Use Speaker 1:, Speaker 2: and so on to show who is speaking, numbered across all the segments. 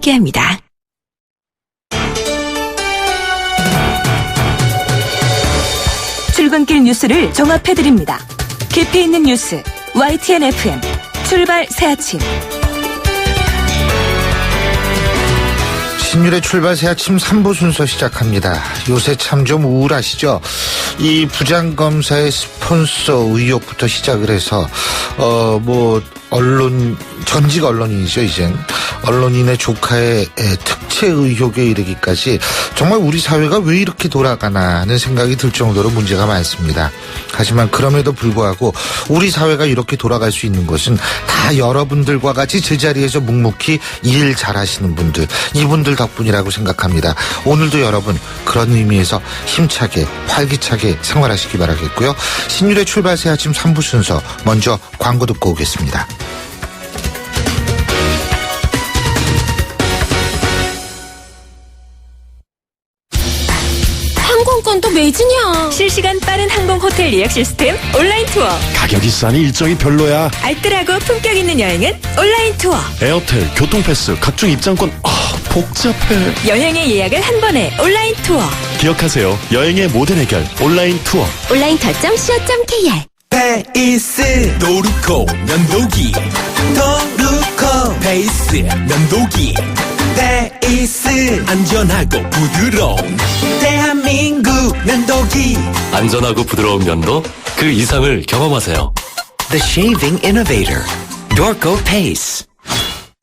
Speaker 1: 함께합니다. 출근길 뉴스를 종합해드립니다. 깊이 있는 뉴스 YTN FM 출발 새 아침.
Speaker 2: 신율의 출발 새 아침 3부 순서 시작합니다. 요새 참 좀 우울하시죠? 이 부장검사의 스폰서 의혹부터 시작을 해서 전직 언론인이죠, 이젠. 언론인의 조카의 특채 의혹에 이르기까지 정말 우리 사회가 왜 이렇게 돌아가나 하는 생각이 들 정도로 문제가 많습니다. 하지만 그럼에도 불구하고 우리 사회가 이렇게 돌아갈 수 있는 것은 다 여러분들과 같이 제자리에서 묵묵히 일 잘하시는 분들, 이분들 덕분이라고 생각합니다. 오늘도 여러분 그런 의미에서 힘차게 활기차게 생활하시기 바라겠고요. 신율의 출발 새 아침 3부 순서 먼저 광고 듣고 오겠습니다.
Speaker 1: 항공권도 매진이야. 실시간 빠른 항공 호텔 예약 시스템 온라인 투어.
Speaker 3: 가격이 싸니 일정이 별로야.
Speaker 1: 알뜰하고 품격 있는 여행은 온라인 투어.
Speaker 3: 에어텔, 교통패스, 각종 입장권. 복잡해.
Speaker 1: 여행의 예약을 한 번에 온라인 투어.
Speaker 3: 기억하세요. 여행의 모든 해결 온라인 투어.
Speaker 1: 온라인.co.kr.
Speaker 4: 페이스 노루코 면도기 도루코 페이스 면도기 페이스 안전하고 부드러운 대한민국 면도기.
Speaker 5: 안전하고 부드러운 면도 그 이상을 경험하세요.
Speaker 4: The Shaving Innovator Dorco Pace.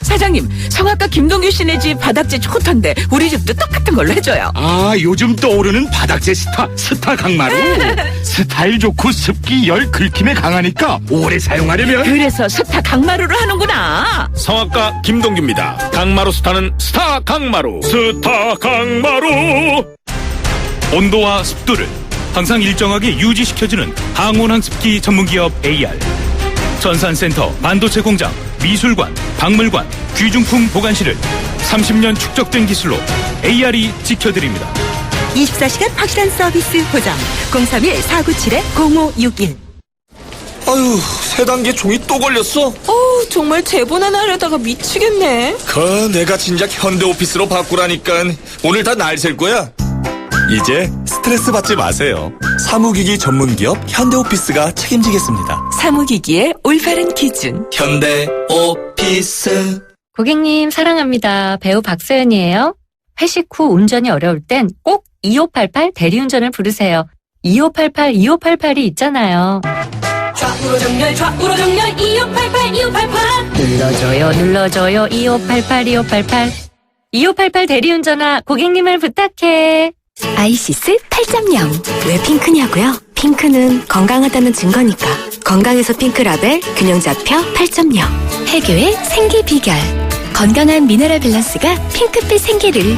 Speaker 6: 사장님, 성악가 김동규 씨네 집 바닥재 좋던데 우리 집도 똑같은 걸로 해줘요.
Speaker 7: 아, 요즘 떠오르는 바닥재 스타 강마루. 스타일 좋고 습기 열 긁힘에 강하니까 오래 사용하려면
Speaker 6: 그래서 스타 강마루로 하는구나.
Speaker 7: 성악가 김동규입니다. 강마루 스타는 스타 강마루. 스타 강마루. 온도와 습도를 항상 일정하게 유지시켜주는 항온항습기 전문기업 AR. 전산센터, 반도체 공장, 미술관, 박물관, 귀중품 보관실을 30년 축적된 기술로 AR이 지켜드립니다.
Speaker 1: 24시간 확실한 서비스 보장. 031-497-0561.
Speaker 4: 아유, 세 단계 종이 또 걸렸어.
Speaker 1: 정말 제본 하나 하려다가 미치겠네.
Speaker 4: 내가 진작 현대오피스로 바꾸라니까. 오늘 다 날 셀 거야. 이제 스트레스 받지 마세요. 사무기기 전문기업 현대오피스가 책임지겠습니다.
Speaker 1: 사무기기의 올바른 기준.
Speaker 4: 현대오피스.
Speaker 8: 고객님 사랑합니다. 배우 박소연이에요. 회식 후 운전이 어려울 땐 꼭 2588 대리운전을 부르세요. 2588 있잖아요.
Speaker 1: 좌우로 정렬 2588.
Speaker 8: 눌러줘요 2588. 2588 대리운전아 고객님을 부탁해.
Speaker 9: 아이시스 8.0. 왜 핑크냐고요? 핑크는 건강하다는 증거니까. 건강에서 핑크라벨 균형 잡혀 8.0. 해교의 생기 비결. 건강한 미네랄 밸런스가 핑크빛 생기를.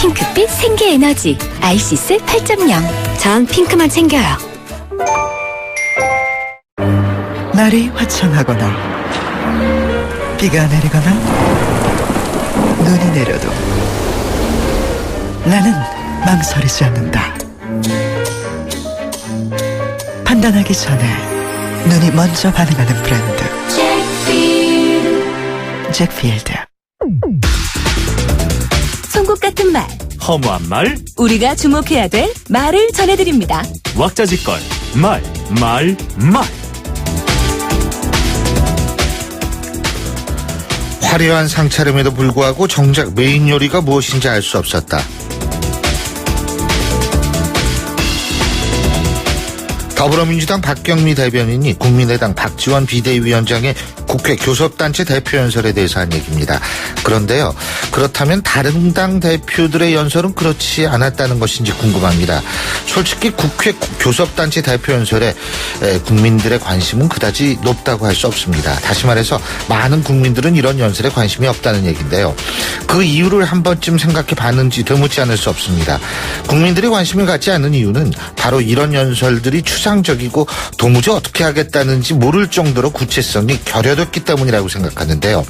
Speaker 9: 핑크빛 생기 에너지. 아이시스 8.0. 전 핑크만 챙겨요.
Speaker 10: 날이 화창하거나 비가 내리거나 눈이 내려도 나는 망설이지 않는다. 판단하기 전에 눈이 먼저 반응하는 브랜드 잭필드.
Speaker 1: 송곳 같은 말.
Speaker 5: 허무한 말,
Speaker 1: 우리가 주목해야 될 말을 전해드립니다.
Speaker 5: 왁자지껄, 말.
Speaker 2: 화려한 상차림에도 불구하고 정작 메인 요리가 무엇인지 알 수 없었다. 더불어민주당 박경미 대변인이 국민의당 박지원 비대위원장의 국회 교섭단체 대표 연설에 대해서 한 얘기입니다. 그런데요, 그렇다면 다른 당 대표들의 연설은 그렇지 않았다는 것인지 궁금합니다. 솔직히 국회 교섭단체 대표 연설에 국민들의 관심은 그다지 높다고 할 수 없습니다. 다시 말해서 많은 국민들은 이런 연설에 관심이 없다는 얘기인데요. 그 이유를 한 번쯤 생각해 봤는지 되묻지 않을 수 없습니다. 국민들이 관심을 갖지 않는 이유는 바로 이런 연설들이 추상적이고 도무지 어떻게 하겠다는지 모를 정도로 구체성이 결여됐기 때문이라고 생각하는데요.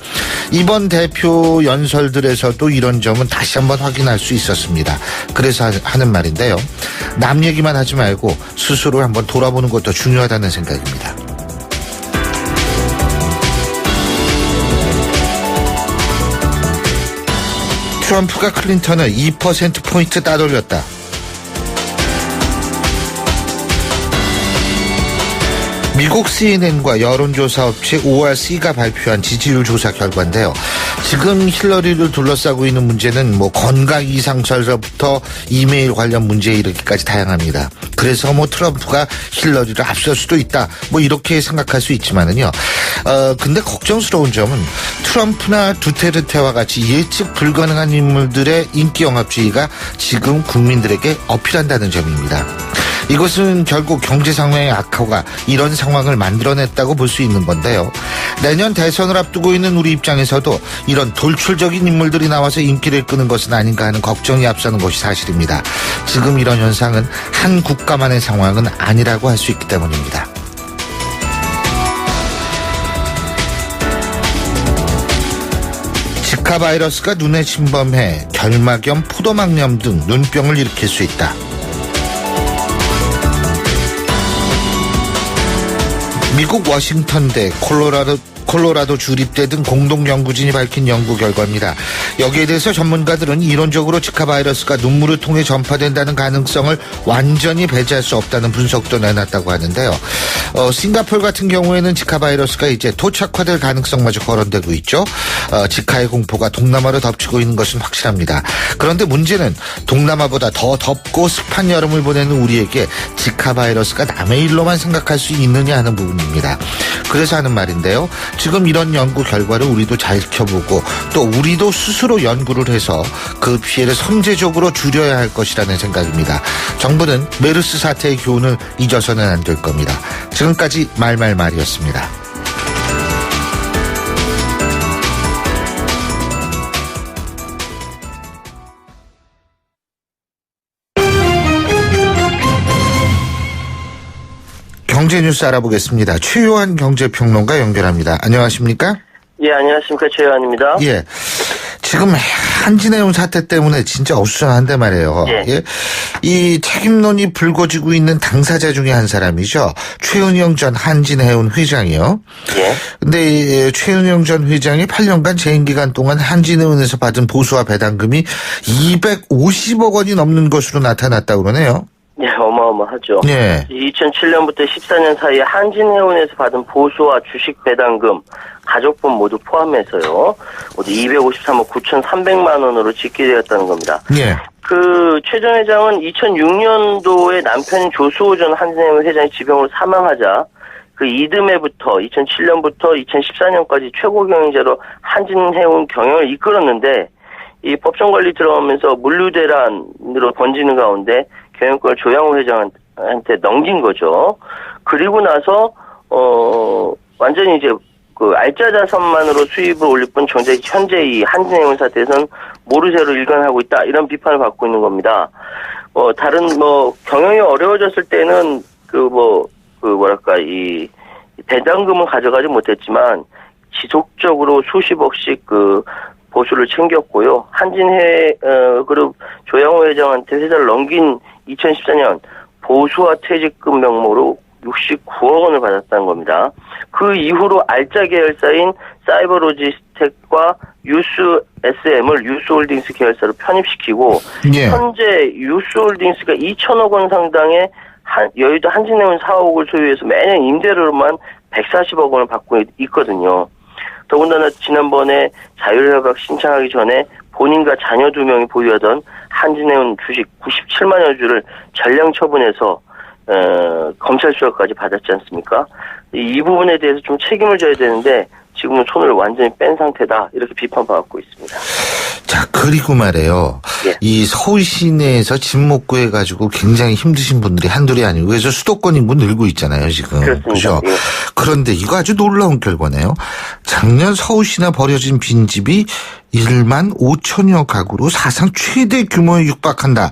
Speaker 2: 이번 대표 연설들에서도 이런 점은 다시 한번 확인할 수 있었습니다. 그래서 하는 말인데요. 남 얘기만 하지 말고 스스로 한번 돌아보는 것도 중요하다는 생각입니다. 트럼프가 클린턴을 2%포인트 따돌렸다. 미국 CNN과 여론조사 업체 ORC가 발표한 지지율 조사 결과인데요. 지금 힐러리를 둘러싸고 있는 문제는 건강 이상설서부터 이메일 관련 문제에 이르기까지 다양합니다. 그래서 트럼프가 힐러리를 앞설 수도 있다. 이렇게 생각할 수 있지만은요. 근데 걱정스러운 점은 트럼프나 두테르테와 같이 예측 불가능한 인물들의 인기 영합주의가 지금 국민들에게 어필한다는 점입니다. 이것은 결국 경제 상황의 악화가 이런 상황을 만들어냈다고 볼 수 있는 건데요. 내년 대선을 앞두고 있는 우리 입장에서도 이런 돌출적인 인물들이 나와서 인기를 끄는 것은 아닌가 하는 걱정이 앞서는 것이 사실입니다. 지금 이런 현상은 한 국가만의 상황은 아니라고 할 수 있기 때문입니다. 지카 바이러스가 눈에 침범해 결막염, 포도막염 등 눈병을 일으킬 수 있다. 미국 워싱턴대, 콜로라도 주립대 등 공동연구진이 밝힌 연구 결과입니다. 여기에 대해서 전문가들은 이론적으로 지카 바이러스가 눈물을 통해 전파된다는 가능성을 완전히 배제할 수 없다는 분석도 내놨다고 하는데요. 싱가포르 같은 경우에는 지카 바이러스가 이제 토착화될 가능성마저 거론되고 있죠. 지카의 공포가 동남아로 덮치고 있는 것은 확실합니다. 그런데 문제는 동남아보다 더 덥고 습한 여름을 보내는 우리에게 지카 바이러스가 남의 일로만 생각할 수 있느냐 하는 부분입니다. 그래서 하는 말인데요. 지금 이런 연구 결과를 우리도 잘 지켜보고 또 우리도 스스로 연구를 해서 그 피해를 선제적으로 줄여야 할 것이라는 생각입니다. 정부는 메르스 사태의 교훈을 잊어서는 안 될 겁니다. 지금까지 말말말이었습니다. 경제뉴스 알아보겠습니다. 최요한 경제평론가 연결합니다. 안녕하십니까?
Speaker 11: 예, 안녕하십니까. 최요한입니다.
Speaker 2: 예. 지금 한진해운 사태 때문에 진짜 어수선한데 말이에요.
Speaker 11: 예.
Speaker 2: 예. 이 책임론이 불거지고 있는 당사자 중에 한 사람이죠. 최은영 전 한진해운 회장이요.
Speaker 11: 예.
Speaker 2: 근데 최은영 전 회장이 8년간 재임 기간 동안 한진해운에서 받은 보수와 배당금이 250억 원이 넘는 것으로 나타났다고 그러네요.
Speaker 11: 예, 어마어마하죠.
Speaker 2: 예.
Speaker 11: 2007년부터 14년 사이에 한진해운에서 받은 보수와 주식 배당금, 가족분 모두 포함해서요. 모두 253억 9,300만 원으로 집계되었다는 겁니다.
Speaker 2: 예.
Speaker 11: 최 전 회장은 2006년도에 남편인 조수호 전 한진해운 회장이 지병으로 사망하자 그 이듬해부터 2007년부터 2014년까지 최고 경영자로 한진해운 경영을 이끌었는데 이 법정관리 들어가면서 물류대란으로 번지는 가운데 경영권을 조양호 회장한테 넘긴 거죠. 그리고 나서 완전히 이제 그 알짜 자산만으로 수입을 올릴 뿐 정작 현재 이 한진해운 사태에서는 모르쇠로 일관하고 있다 이런 비판을 받고 있는 겁니다. 다른 경영이 어려워졌을 때는 이 배당금을 가져가지 못했지만 지속적으로 수십억씩 보수를 챙겼고요. 그리고 조양호 회장한테 회사를 넘긴 2014년 보수와 퇴직금 명목으로 69억 원을 받았다는 겁니다. 그 이후로 알짜 계열사인 사이버로지스텍과 유스SM을 유스홀딩스 계열사로 편입시키고
Speaker 2: 예.
Speaker 11: 현재 유스홀딩스가 2천억 원 상당의 여의도 한진해운 사옥을 소유해서 매년 임대료로만 140억 원을 받고 있거든요. 더군다나 지난번에 자율협약 신청하기 전에 본인과 자녀 2명이 보유하던 한진해운 주식 97만여 주를 전량 처분해서 검찰 수사까지 받았지 않습니까? 이 부분에 대해서 좀 책임을 져야 되는데 지금은 손을 완전히 뺀 상태다 이렇게 비판받고 있습니다.
Speaker 2: 자, 그리고 말이에요.
Speaker 11: 예.
Speaker 2: 이 서울 시내에서 집 못 구해가지고 굉장히 힘드신 분들이 한둘이 아니고 그래서 수도권 인구 늘고 있잖아요, 지금.
Speaker 11: 그렇습니다.
Speaker 2: 그죠?
Speaker 11: 예.
Speaker 2: 그런데 이거 아주 놀라운 결과네요. 작년 서울시나 버려진 빈집이 1만 5천여 가구로 사상 최대 규모에 육박한다.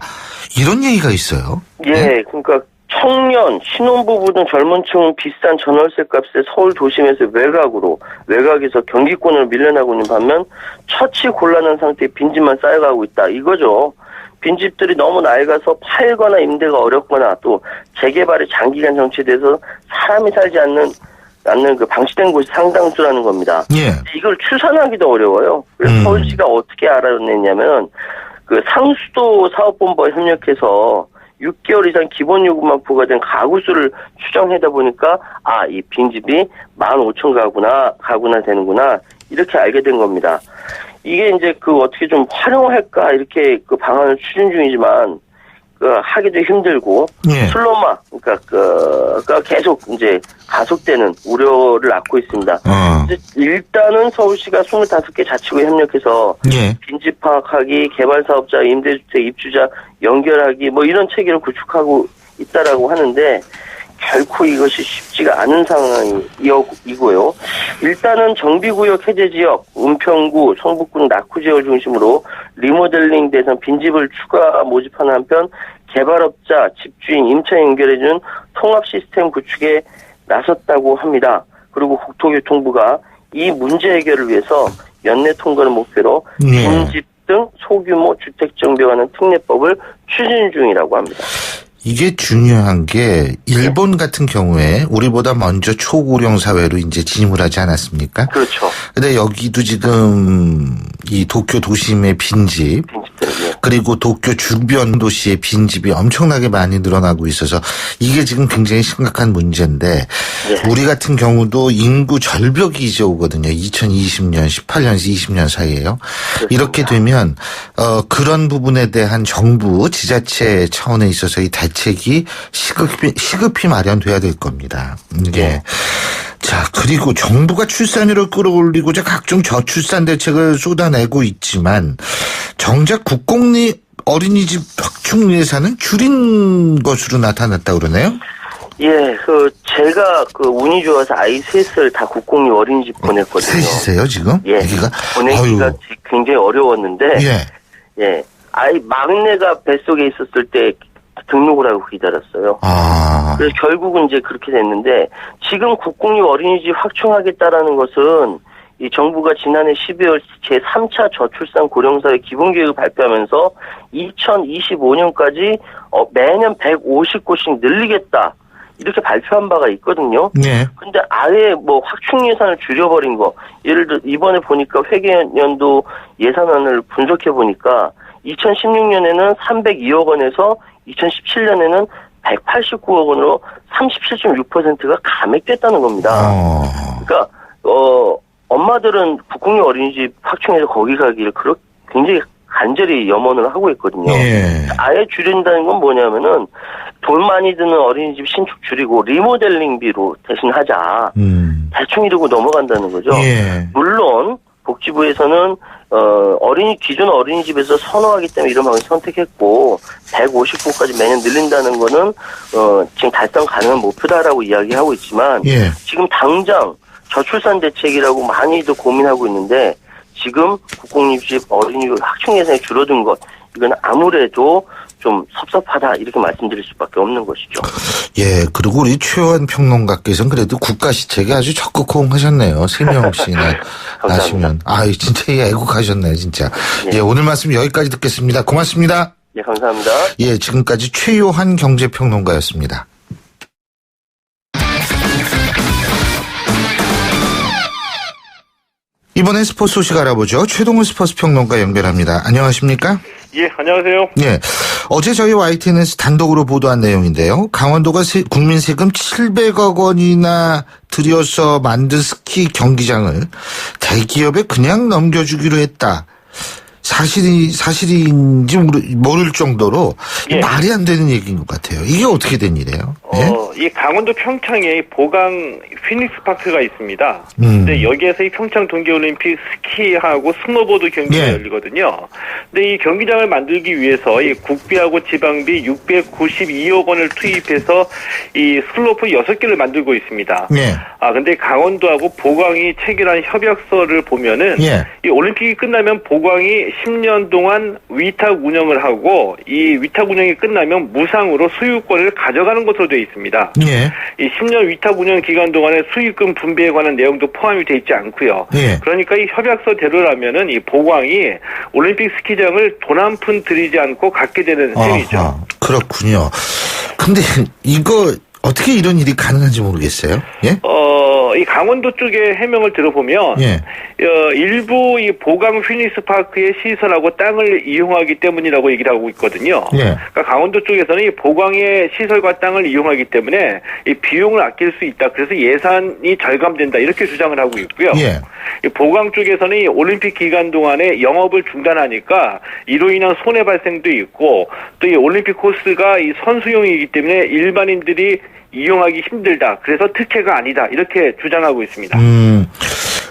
Speaker 2: 이런 얘기가 있어요.
Speaker 11: 예,
Speaker 2: 네?
Speaker 11: 그러니까 청년, 신혼부부 등 젊은 층은 비싼 전월세 값에 서울 도심에서 외곽에서 경기권으로 밀려나고 있는 반면 처치 곤란한 상태의 빈집만 쌓여가고 있다. 이거죠. 빈집들이 너무 낡아서 팔거나 임대가 어렵거나 또 재개발이 장기간 정체돼서 사람이 살지 않는 않는 그 방치된 곳이 상당수라는 겁니다.
Speaker 2: 예.
Speaker 11: 이걸 추산하기도 어려워요. 그래서 서울시가 어떻게 알아냈냐면 그 상수도 사업본부와 협력해서 6개월 이상 기본 요금만 부과된 가구 수를 추정하다 보니까 이 빈집이 15,000가구나 되는구나 이렇게 알게 된 겁니다. 이게 이제 그 어떻게 좀 활용할까 이렇게 그 방안을 추진 중이지만 하기도 힘들고
Speaker 2: 예.
Speaker 11: 슬로마 그러니까 계속 이제 가속되는 우려를 낳고 있습니다. 일단은 서울시가 25개 자치구에 협력해서
Speaker 2: 예.
Speaker 11: 빈집 파악하기, 개발 사업자, 임대주택 입주자 연결하기 뭐 이런 체계를 구축하고 있다라고 하는데 결코 이것이 쉽지가 않은 상황이고요. 일단은 정비구역 해제지역, 은평구, 성북구 낙후 지역을 중심으로 리모델링 대상 빈집을 추가 모집하는 한편 개발업자, 집주인, 임차 연결해주는 통합 시스템 구축에 나섰다고 합니다. 그리고 국토교통부가 이 문제 해결을 위해서 연내 통과를 목표로 빈집 등 소규모 주택 정비에 관한 특례법을 추진 중이라고 합니다.
Speaker 2: 이게 중요한 게 일본 같은 경우에 우리보다 먼저 초고령 사회로 이제 진입을 하지 않았습니까?
Speaker 11: 그렇죠.
Speaker 2: 근데 여기도 지금 이 도쿄 도심의 빈집 그리고 도쿄 주변 도시의 빈집이 엄청나게 많이 늘어나고 있어서 이게 지금 굉장히 심각한 문제인데 우리 같은 경우도 인구 절벽이 이제 오거든요. 2020년, 18년에서 20년 사이에요. 그렇습니다. 이렇게 되면 그런 부분에 대한 정부 지자체 차원에 있어서의 대책이 시급히 마련돼야 될 겁니다. 이게 자, 그리고 정부가 출산율을 끌어올리고자 각종 저출산 대책을 쏟아내고 있지만 정작 국공립 어린이집 확충 예산은 줄인 것으로 나타났다 그러네요.
Speaker 11: 예, 제가 운이 좋아서 아이 셋을 다 국공립 어린이집 보냈거든요.
Speaker 2: 셋이세요, 지금?
Speaker 11: 예.
Speaker 2: 아기가?
Speaker 11: 보내기가 굉장히 어려웠는데.
Speaker 2: 예.
Speaker 11: 아이 막내가 뱃속에 있었을 때 등록을 하고 기다렸어요. 그래서 결국은 이제 그렇게 됐는데 지금 국공립 어린이집 확충하겠다라는 것은 이 정부가 지난해 12월 제3차 저출산 고령사회 기본계획을 발표하면서 2025년까지 매년 150곳씩 늘리겠다. 이렇게 발표한 바가 있거든요.
Speaker 2: 네. 근데
Speaker 11: 아예 확충 예산을 줄여버린 거. 예를 들어 이번에 보니까 회계연도 예산안을 분석해 보니까 2016년에는 302억 원에서 2017년에는 189억 원으로 37.6%가 감액됐다는 겁니다. 그러니까 엄마들은 국공립 어린이집 확충해서 거기 가기를 굉장히 간절히 염원을 하고 있거든요. 아예 줄인다는 건 뭐냐면은 돈 많이 드는 어린이집 신축 줄이고 리모델링비로 대신 하자. 대충 이러고 넘어간다는 거죠. 물론 복지부에서는 기존 어린이집에서 선호하기 때문에 이런 방식을 선택했고 150곳까지 매년 늘린다는 거는 지금 달성 가능한 목표다라고 이야기하고 있지만 지금 당장 저출산 대책이라고 많이들 고민하고 있는데 지금 국공립집 어린이집 확충 예산이 줄어든 것 이건 아무래도 좀 섭섭하다 이렇게 말씀드릴 수밖에 없는 것이죠.
Speaker 2: 예, 그리고 우리 최원 평론가께서는 그래도 국가 시책에 아주 적극 호응하셨네요. 3명씩이나 나시면. 진짜 애국하셨네요, 진짜. 예, 오늘 말씀 여기까지 듣겠습니다. 고맙습니다.
Speaker 11: 예, 감사합니다.
Speaker 2: 예, 지금까지 최요한 경제평론가였습니다. 이번엔 스포츠 소식 알아보죠. 최동훈 스포츠 평론가 연결합니다. 안녕하십니까?
Speaker 12: 예, 안녕하세요.
Speaker 2: 예. 어제 저희 YTN에서 단독으로 보도한 내용인데요. 강원도가 국민 세금 700억 원이나 들여서 만든 스키 경기장을 대기업에 그냥 넘겨주기로 했다. 사실인지 모를 정도로 말이 안 되는 얘기인 것 같아요. 이게 어떻게 된 일이에요?
Speaker 12: 이 강원도 평창에 보강 피닉스 파크가 있습니다. 근데 여기에서 이 평창 동계올림픽 스키하고 스노보드 경기가 열리거든요. 근데 이 경기장을 만들기 위해서 이 국비하고 지방비 692억 원을 투입해서 이 슬로프 6개를 만들고 있습니다. 근데 강원도하고 보강이 체결한 협약서를 보면은 이 올림픽이 끝나면 보강이 10년 동안 위탁 운영을 하고 이 위탁 운영이 끝나면 무상으로 소유권을 가져가는 것으로 되어 있습니다. 이 10년 위탁 운영 기간 동안에 수익금 분배에 관한 내용도 포함이 되어 있지 않고요. 그러니까 이 협약서대로라면은 이 보강이 올림픽 스키장을 돈 한 푼 들이지 않고 갖게 되는 셈이죠.
Speaker 2: 그렇군요. 근데 이거 어떻게 이런 일이 가능한지 모르겠어요.
Speaker 12: 이 강원도 쪽의 해명을 들어보면 일부 이 보강 피닉스 파크의 시설하고 땅을 이용하기 때문이라고 얘기를 하고 있거든요. 그러니까 강원도 쪽에서는 이 보강의 시설과 땅을 이용하기 때문에 이 비용을 아낄 수 있다. 그래서 예산이 절감된다. 이렇게 주장을 하고 있고요. 이 보강 쪽에서는 이 올림픽 기간 동안에 영업을 중단하니까 이로 인한 손해 발생도 있고 또 이 올림픽 코스가 이 선수용이기 때문에 일반인들이 이용하기 힘들다. 그래서 특혜가 아니다. 이렇게 주장하고 있습니다.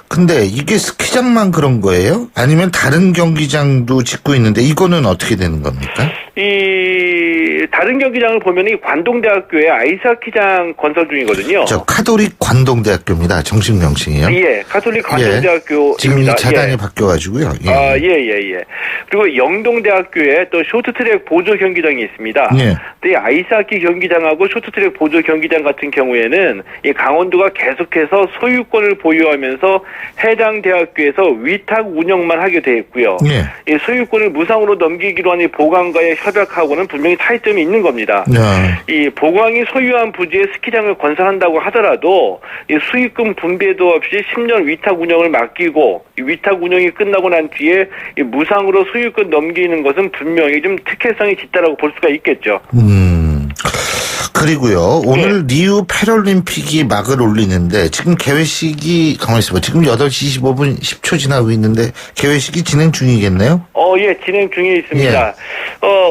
Speaker 2: 근데 이게 스키장만 그런 거예요? 아니면 다른 경기장도 짓고 있는데 이거는 어떻게 되는 겁니까?
Speaker 12: 이 다른 경기장을 보면 이 관동대학교에 아이스하키장 건설 중이거든요.
Speaker 2: 저 카톨릭 관동대학교입니다. 정식 명칭이요.
Speaker 12: 예, 카톨릭 관동대학교입니다.
Speaker 2: 지금 이 자단이 바뀌어가지고요.
Speaker 12: 그리고 영동대학교에 또 쇼트트랙 보조 경기장이 있습니다. 또 이 아이스하키 경기장하고 쇼트트랙 보조 경기장 같은 경우에는 이 강원도가 계속해서 소유권을 보유하면서 해당 대학교에서 위탁 운영만 하게 돼 있고요. 이 소유권을 무상으로 넘기기로 한 이 보강과의 협약하고는 분명히 차이점이 있는 겁니다. 이 보강이 소유한 부지에 스키장을 건설한다고 하더라도 이 수익금 분배도 없이 10년 위탁 운영을 맡기고 이 위탁 운영이 끝나고 난 뒤에 이 무상으로 소유권 넘기는 것은 분명히 좀 특혜성이 짙다라고 볼 수가 있겠죠.
Speaker 2: 그리고요, 오늘 리우 패럴림픽이 막을 올리는데 지금 개회식이 가만히 있어봐. 지금 8시 25분 10초 지나고 있는데 개회식이 진행 중이겠네요?
Speaker 12: 예, 진행 중에 있습니다.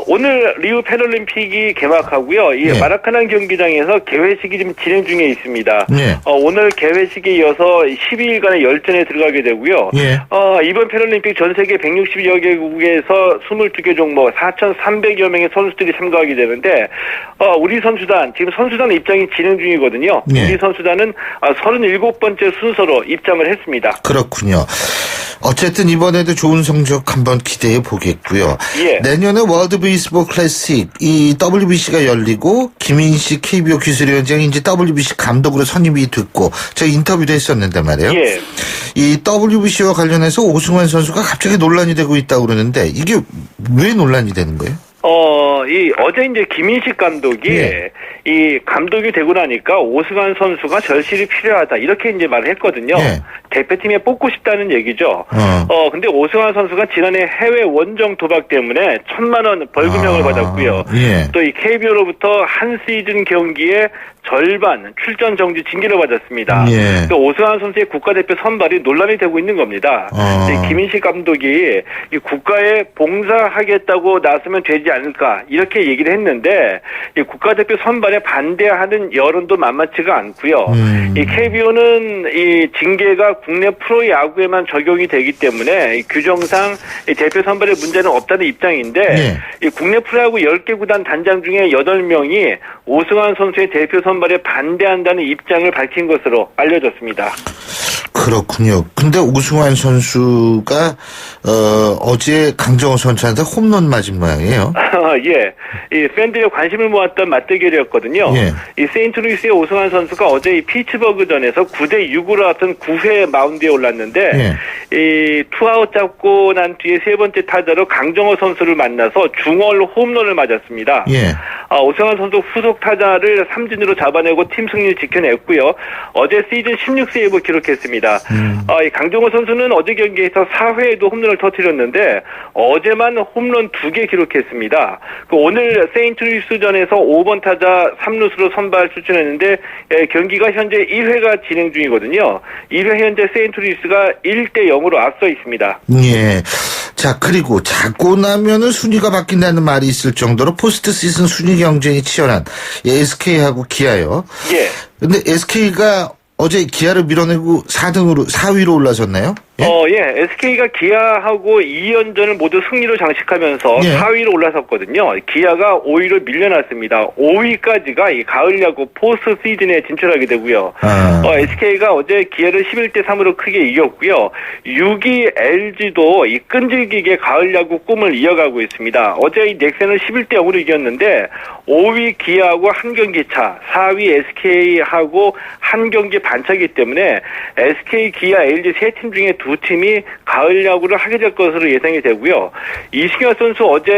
Speaker 12: 오늘 리우 패럴림픽이 개막하고요. 이 마라카난 경기장에서 개회식이 지금 진행 중에 있습니다. 오늘 개회식에 이어서 12일간의 열전에 들어가게 되고요. 이번 패럴림픽 전 세계 160여 개국에서 22개 종목 4,300여 명의 선수들이 참가하게 되는데 우리 선수단, 지금 선수단 입장이 진행 중이거든요. 우리 선수단은 37번째 순서로 입장을 했습니다.
Speaker 2: 그렇군요. 어쨌든 이번에도 좋은 성적 한번 기대해 보겠고요. 내년에 월드 베이스볼 클래식 이 WBC가 열리고 김인식 KBO 기술위원장이 이제 WBC 감독으로 선임이 됐고 제가 인터뷰도 했었는데 말이에요. 이 WBC와 관련해서 오승환 선수가 갑자기 논란이 되고 있다고 그러는데 이게 왜 논란이 되는 거예요?
Speaker 12: 어제 이제 김인식 감독이 이 감독이 되고 나니까 오승환 선수가 절실히 필요하다. 이렇게 이제 말을 했거든요. 대표팀에 뽑고 싶다는 얘기죠. 근데 오승환 선수가 지난해 해외 원정 도박 때문에 1,000만 원 벌금형을 받았고요. 또 이 KBO로부터 한 시즌 경기에 절반 출전 정지 징계를 받았습니다. 또 오승환 선수의 국가대표 선발이 논란이 되고 있는 겁니다. 김인식 감독이 이 국가에 봉사하겠다고 나서면 되지 않을까 이렇게 얘기를 했는데 이 국가대표 선발에 반대하는 여론도 만만치가 않고요. 이 KBO는 이 징계가 국내 프로야구에만 적용이 되기 때문에 이 규정상 이 대표 선발에 문제는 없다는 입장인데 이 국내 프로야구 10개 구단 단장 중에 8명이 오승환 선수의 대표 선발에 반대한다는 입장을 밝힌 것으로 알려졌습니다.
Speaker 2: 그렇군요. 근데 오승환 선수가 어제 강정호 선수한테 홈런 맞은 모양이에요.
Speaker 12: 이 팬들의 관심을 모았던 맞대결이었거든요. 이 세인트루이스의 오승환 선수가 어제 이 피츠버그전에서 9대6으로 앞선 9회 마운드에 올랐는데 이 투아웃 잡고 난 뒤에 세 번째 타자로 강정호 선수를 만나서 중월 홈런을 맞았습니다. 오승환 선수 후속 타자를 삼진으로 잡아내고 팀 승리를 지켜냈고요. 어제 시즌 16세이브 기록했습니다. 이 강정호 선수는 어제 경기에서 4회에도 홈런을 터뜨렸는데 어제만 홈런 2개 기록했습니다. 오늘 세인트루이스전에서 5번 타자 3루수로 선발 출전했는데 경기가 현재 1회가 진행 중이거든요. 1회 현재 세인트루이스가 1대0으로 앞서 있습니다.
Speaker 2: 자, 그리고 자고 나면은 순위가 바뀐다는 말이 있을 정도로 포스트 시즌 순위 경쟁이 치열한 SK하고 기아요. 근데 SK가 어제 기아를 밀어내고 4위로 올라섰나요?
Speaker 12: SK가 기아하고 2연전을 모두 승리로 장식하면서 4위로 올라섰거든요. 기아가 5위로 밀려났습니다. 5위까지가 이 가을 야구 포스트 시즌에 진출하게 되고요. SK가 어제 기아를 11대3으로 크게 이겼고요. 6위 LG도 이 끈질기게 가을 야구 꿈을 이어가고 있습니다. 어제 이 넥센을 11대0으로 이겼는데 5위 기아하고 한 경기 차, 4위 SK하고 한 경기 반차이기 때문에 SK, 기아, LG 세 팀 중에 두 팀이 가을 야구를 하게 될 것으로 예상이 되고요. 이승엽 선수 어제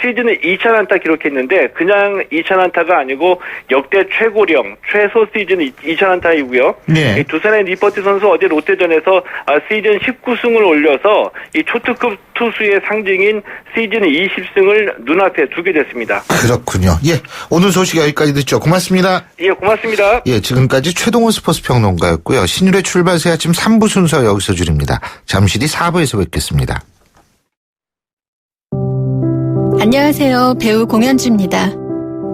Speaker 12: 시즌에 2,000안타 기록했는데 그냥 2,000안타가 아니고 역대 최고령 최소 시즌 2,000안타이고요.
Speaker 2: 네.
Speaker 12: 두산의 니퍼트 선수 어제 롯데전에서 시즌 19승을 올려서 이 초특급 투수의 상징인 시즌 20승을 눈앞에 두게 됐습니다.
Speaker 2: 그렇군요. 예, 오늘 소식 여기까지 듣죠. 고맙습니다.
Speaker 12: 예, 고맙습니다.
Speaker 2: 예, 지금까지 최동호 스포츠 평론가였고요. 신율의 출발 새 아침 3부 순서 여기서 줄입니다. 잠시 뒤 4부에서 뵙겠습니다.
Speaker 13: 안녕하세요. 배우 공연주입니다.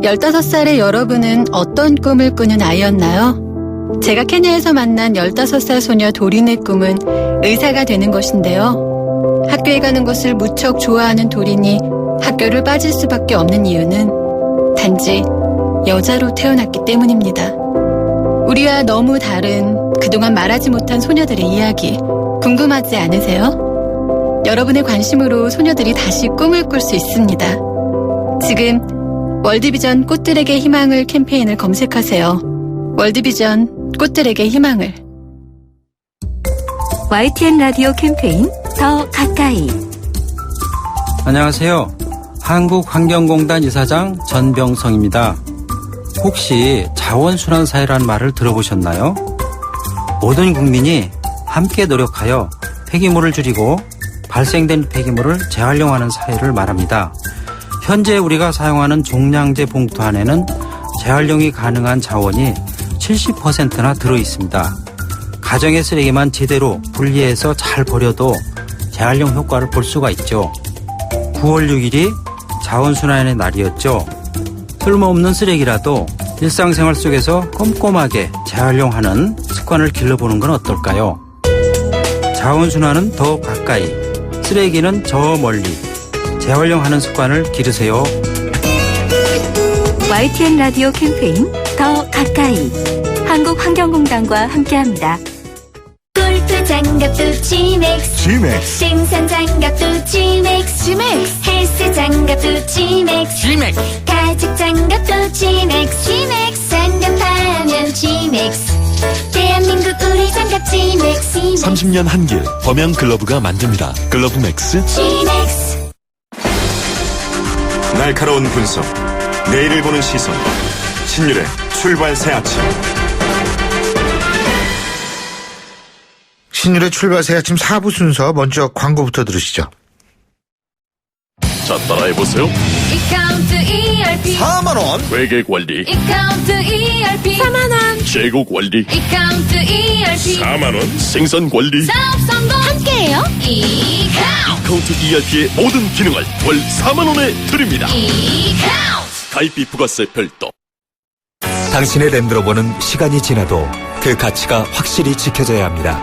Speaker 13: 15살의 여러분은 어떤 꿈을 꾸는 아이였나요? 제가 케냐에서 만난 15살 소녀 도린의 꿈은 의사가 되는 것인데요. 학교에 가는 것을 무척 좋아하는 도린이 학교를 빠질 수밖에 없는 이유는 단지 여자로 태어났기 때문입니다. 우리와 너무 다른 그동안 말하지 못한 소녀들의 이야기 궁금하지 않으세요? 여러분의 관심으로 소녀들이 다시 꿈을 꿀 수 있습니다. 지금 월드비전 꽃들에게 희망을 캠페인을 검색하세요. 월드비전 꽃들에게 희망을.
Speaker 1: YTN 라디오 캠페인 더 가까이.
Speaker 14: 안녕하세요. 한국환경공단 이사장 전병성입니다. 혹시 자원순환사회라는 말을 들어보셨나요? 모든 국민이 함께 노력하여 폐기물을 줄이고 발생된 폐기물을 재활용하는 사회를 말합니다. 현재 우리가 사용하는 종량제 봉투 안에는 재활용이 가능한 자원이 70%나 들어있습니다. 가정의 쓰레기만 제대로 분리해서 잘 버려도 재활용 효과를 볼 수가 있죠. 9월 6일이 자원순환의 날이었죠. 쓸모없는 쓰레기라도 일상생활 속에서 꼼꼼하게 재활용하는 습관을 길러보는 건 어떨까요? 자원순환은 더 가까이, 쓰레기는 저 멀리, 재활용하는 습관을 기르세요.
Speaker 1: YTN 라디오 캠페인 더 가까이. 한국환경공단과 함께합니다.
Speaker 15: 골프 장갑도 G맥스, 생산 장갑도 G맥스, 헬스 장갑도 G맥스, 가죽 장갑도 G맥스, 장갑하면 G맥스. 대한민국 우리 장갑 G맥스.
Speaker 3: 30년 한길 범양 글러브가 만듭니다. 글러브 맥스.
Speaker 15: G맥스.
Speaker 16: 날카로운 분석, 내일을 보는 시선, 신율의 출발 새 아침.
Speaker 2: 신율의 출발 새 아침 4부 순서 먼저 광고부터 들으시죠.
Speaker 3: 자, 따라해보세요.
Speaker 15: 이카운트 ERP
Speaker 3: 4만원 회계 관리,
Speaker 15: 이카운트 ERP 4만원
Speaker 3: 재고 관리,
Speaker 15: 이카운트 ERP
Speaker 3: 4만원 생산 관리.
Speaker 15: 사업 성공 함께해요.
Speaker 3: 이카운트 ERP의 모든 기능을 월 4만원에 드립니다.
Speaker 15: 이카운트
Speaker 3: 가입비 부가세 별도.
Speaker 17: 당신의 랜드로버는 시간이 지나도 그 가치가 확실히 지켜져야 합니다.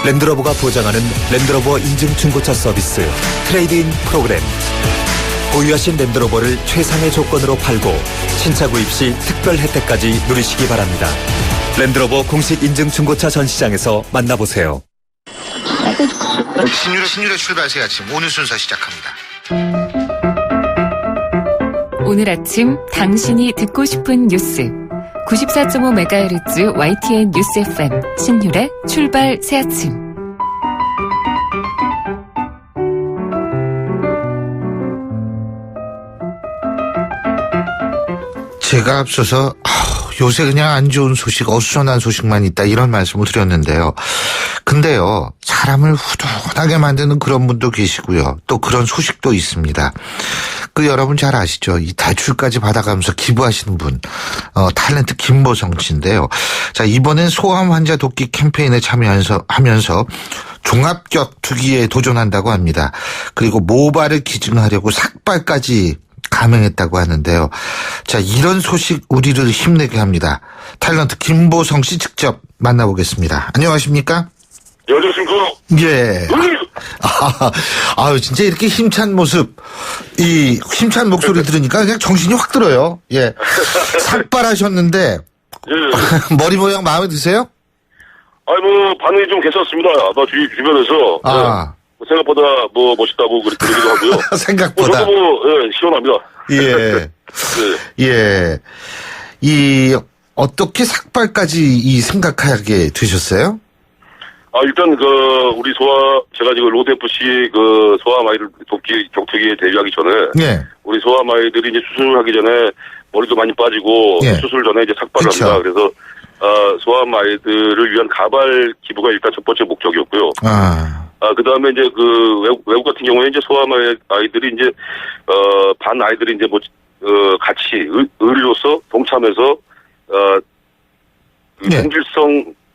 Speaker 17: 랜드로버가 보장하는 랜드로버 인증 중고차 서비스 트레이드인 프로그램. 보유하신 랜드로버를 최상의 조건으로 팔고 신차 구입 시 특별 혜택까지 누리시기 바랍니다. 랜드로버 공식 인증 중고차 전시장에서 만나보세요.
Speaker 2: 신율의 출발 새 아침 오늘 순서 시작합니다.
Speaker 18: 오늘 아침 당신이 듣고 싶은 뉴스 94.5MHz YTN 뉴스 FM 신율의 출발 새 아침.
Speaker 2: 제가 앞서서 요새 그냥 안 좋은 소식, 어수선한 소식만 있다 이런 말씀을 드렸는데요. 근데요, 사람을 후련하게 만드는 그런 분도 계시고요. 또 그런 소식도 있습니다. 그 여러분 잘 아시죠? 이 대출까지 받아가면서 기부하시는 분, 탤런트 김보성 씨인데요. 자, 이번엔 소아암 환자 돕기 캠페인에 참여하면서 종합격 투기에 도전한다고 합니다. 그리고 모발을 기증하려고 삭발까지 감행했다고 하는데요. 자, 이런 소식 우리를 힘내게 합니다. 탤런트 김보성 씨 직접 만나보겠습니다. 안녕하십니까?
Speaker 19: 네, 안녕하십니까?
Speaker 2: 예. 진짜 이렇게 힘찬 모습, 이 힘찬 목소리 들으니까 그냥 정신이 확 들어요. 예. 삭발하셨는데,
Speaker 19: 예.
Speaker 2: 머리 모양 마음에 드세요?
Speaker 19: 반응이 좀 괜찮습니다. 주변에서. 생각보다 멋있다고 그러기도 하고요.
Speaker 2: 생각보다.
Speaker 19: 저도 시원합니다.
Speaker 2: 예. 예. 어떻게 삭발까지 생각하게 되셨어요?
Speaker 19: 일단, 우리 제가 지금 로드FC 소아암 아이들 격투기에 데뷔하기 전에.
Speaker 2: 예.
Speaker 19: 우리 소아암 아이들이 이제 수술을 하기 전에 머리도 많이 빠지고.
Speaker 2: 예.
Speaker 19: 수술 전에 이제 삭발을
Speaker 2: 그쵸.
Speaker 19: 합니다. 그래서, 소아암 아이들을 위한 가발 기부가 일단 첫 번째 목적이었고요. 그 다음에 이제 외국 같은 경우에 이제 소아암 아이들이 이제, 반 아이들이 이제 같이 의리로서 동참해서,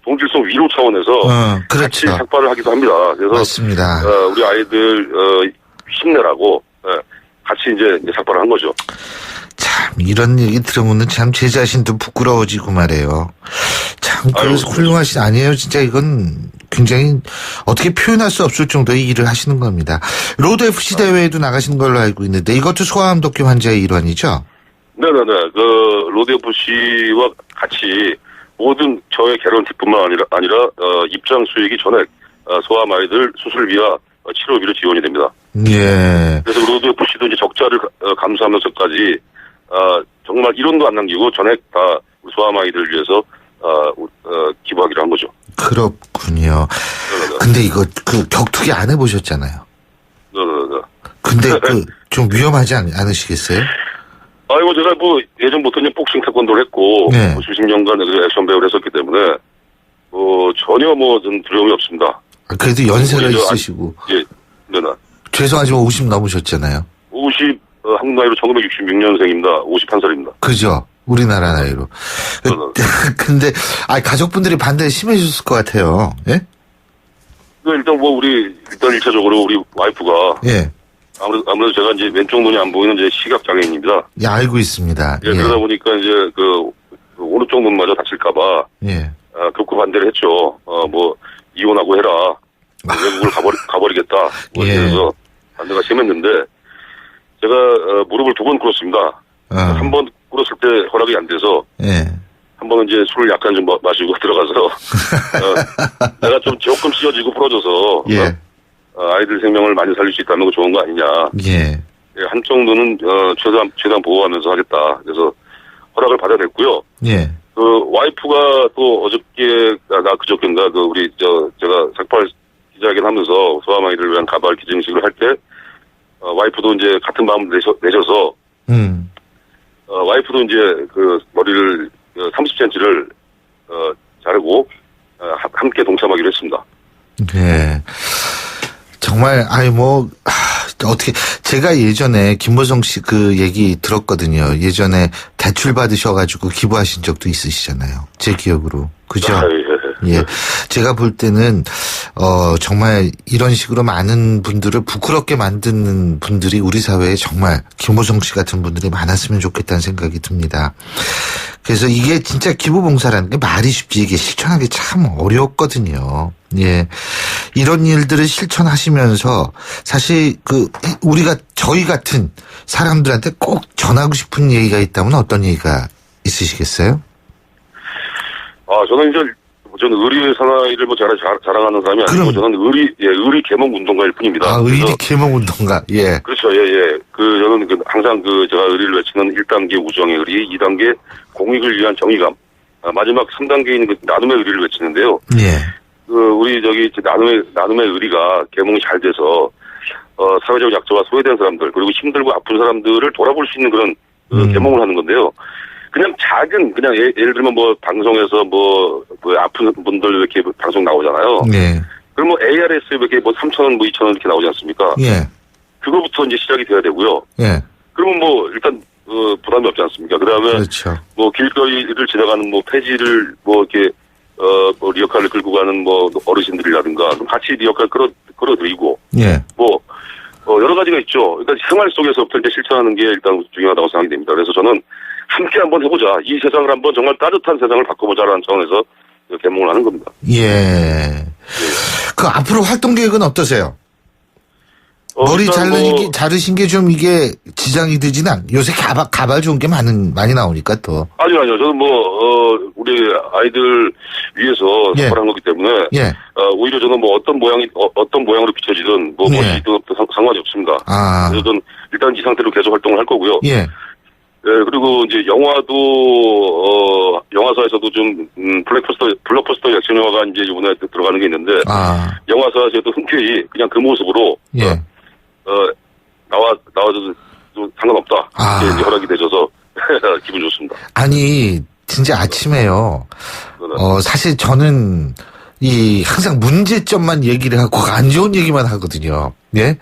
Speaker 19: 동질성 위로 차원에서 같이
Speaker 2: 그렇죠.
Speaker 19: 삭발을 하기도 합니다. 그래서
Speaker 2: 맞습니다.
Speaker 19: 우리 아이들 힘내라고 같이 이제 삭발을 한 거죠.
Speaker 2: 참 이런 얘기 들으면은 참 제 자신도 부끄러워지고 말해요. 참 그래서 훌륭하신 아니에요. 진짜 이건 굉장히 어떻게 표현할 수 없을 정도의 일을 하시는 겁니다. 로드 FC 대회에도 나가시는 걸로 알고 있는데 이것도 소아암 덕기 환자의 일환이죠?
Speaker 19: 네네네. 로드 FC와 같이 모든 저의 개런티뿐만 아니라 입장 수익이 전액 소아암 아이들 수술 비와 치료비로 지원이 됩니다.
Speaker 2: 예.
Speaker 19: 그래서 로드 FC도 이제 적자를 감수하면서까지 정말 1원도 안 남기고 전액 다 소아암 아이들을 위해서 기부하기로 한 거죠.
Speaker 2: 그렇군요. 근데 이거 격투기 안 해보셨잖아요.
Speaker 19: 네네네.
Speaker 2: 근데 좀 위험하지 않으시겠어요?
Speaker 19: 제가 예전부터 이제 복싱 태권도를 했고,
Speaker 2: 네.
Speaker 19: 수십 년간 액션 배우를 했었기 때문에, 전혀 좀 두려움이 없습니다.
Speaker 2: 그래도 연세가 있으시고.
Speaker 19: 예, 네네.
Speaker 2: 죄송하지만 50 넘으셨잖아요.
Speaker 19: 50, 한국 나이로 1966년생입니다. 51살입니다.
Speaker 2: 그죠? 우리나라 나이로. 근데, 가족분들이 반대 심해졌을 것 같아요. 예?
Speaker 19: 일단 일단 1차적으로 우리 와이프가.
Speaker 2: 예.
Speaker 19: 아무래도 제가 이제 왼쪽 눈이 안 보이는 이제 시각장애인입니다.
Speaker 2: 예, 알고 있습니다.
Speaker 19: 예, 그러다 보니까 이제 오른쪽 눈마저 다칠까봐.
Speaker 2: 예.
Speaker 19: 극구 반대를 했죠. 이혼하고 해라. 외국을 가버리겠다. 그래서 반대가 심했는데, 제가, 무릎을 2번 꿇었습니다. 한 번 꿇었을 때 허락이 안 돼서.
Speaker 2: 예.
Speaker 19: 한 번은 이제 술을 약간 좀 마시고 들어가서. 내가 좀 조금 찢어지고 부러져서.
Speaker 2: 예.
Speaker 19: 아이들 생명을 많이 살릴 수 있다는 거 좋은 거 아니냐.
Speaker 2: 예.
Speaker 19: 한쪽 눈은, 최대한 보호하면서 하겠다. 그래서 허락을 받아냈고요.
Speaker 2: 예.
Speaker 19: 와이프가 또 그저께인가, 제가 삭발 기자회견 하면서 소아암 아이들을 위한 가발 기증식을 할 때, 와이프도 이제 같은 마음을 내셔서, 와이프도 이제 머리를 30cm를, 자르고, 함께 동참하기로 했습니다.
Speaker 2: 네. 정말, 어떻게, 제가 예전에 김보성 씨 얘기 들었거든요. 예전에 대출 받으셔가지고 기부하신 적도 있으시잖아요. 제 기억으로. 그죠? 예. 제가 볼 때는, 정말 이런 식으로 많은 분들을 부끄럽게 만드는 분들이 우리 사회에 정말 김보성 씨 같은 분들이 많았으면 좋겠다는 생각이 듭니다. 그래서 이게 진짜 기부봉사라는 게 말이 쉽지 이게 실천하기 참 어렵거든요. 예. 이런 일들을 실천하시면서 사실 저희 같은 사람들한테 꼭 전하고 싶은 얘기가 있다면 어떤 얘기가 있으시겠어요?
Speaker 19: 저는 의리 사나이를 자랑하는 사람이 아니고 저는 의리 계몽 운동가일 뿐입니다.
Speaker 2: 의리 계몽 운동가. 예.
Speaker 19: 그렇죠. 예. 저는 항상 제가 의리를 외치는 1단계 우정의 의리, 2단계 공익을 위한 정의감, 마지막 3단계인 나눔의 의리를 외치는데요.
Speaker 2: 예.
Speaker 19: 우리 나눔의 의리가 계몽이 잘 돼서 사회적 약자와 소외된 사람들 그리고 힘들고 아픈 사람들을 돌아볼 수 있는 그런 계몽을 하는 건데요. 그냥 예를 들면 방송에서 아픈 분들 이렇게 방송 나오잖아요.
Speaker 2: 네.
Speaker 19: 그럼 ARS 이렇게 3,000원, 2,000원 이렇게 나오지 않습니까?
Speaker 2: 예.
Speaker 19: 그거부터 이제 시작이 돼야 되고요.
Speaker 2: 예.
Speaker 19: 그러면 일단, 부담이 없지 않습니까? 그 다음에.
Speaker 2: 그렇죠.
Speaker 19: 길거리를 지나가는 폐지를 이렇게, 리어카를 끌고 가는 어르신들이라든가, 그럼 같이 리어카를 끌어들이고.
Speaker 2: 예.
Speaker 19: 여러 가지가 있죠. 그러니까 생활 속에서부터 이제 실천하는 게 일단 중요하다고 생각이 됩니다. 그래서 저는 함께 한번 해보자. 이 세상을 한번 정말 따뜻한 세상을 바꿔보자라는 차원에서 개몽을 하는 겁니다.
Speaker 2: 예. 앞으로 활동 계획은 어떠세요? 머리 자르신 게 좀 이게 지장이 되진 요새 가발 좋은 게 많이 나오니까 또.
Speaker 19: 아니요. 저는 우리 아이들 위해서 삭발한 거기 때문에.
Speaker 2: 예.
Speaker 19: 오히려 저는 어떤 모양으로 비춰지든 멋이든 상관이 없습니다. 그래서 저는 일단 이 상태로 계속 활동을 할 거고요.
Speaker 2: 예.
Speaker 19: 그리고 이제 영화도, 영화사에서도 좀, 블록버스터 액션 영화가 이제 이번에 들어가는 게 있는데, 영화사에서도 흔쾌히 그냥 그 모습으로, 나와줘도 상관없다. 이제 허락이 되셔서 기분 좋습니다.
Speaker 2: 아니, 진짜 아침에요. 사실 저는 항상 문제점만 얘기를 하고 안 좋은 얘기만 하거든요. 예?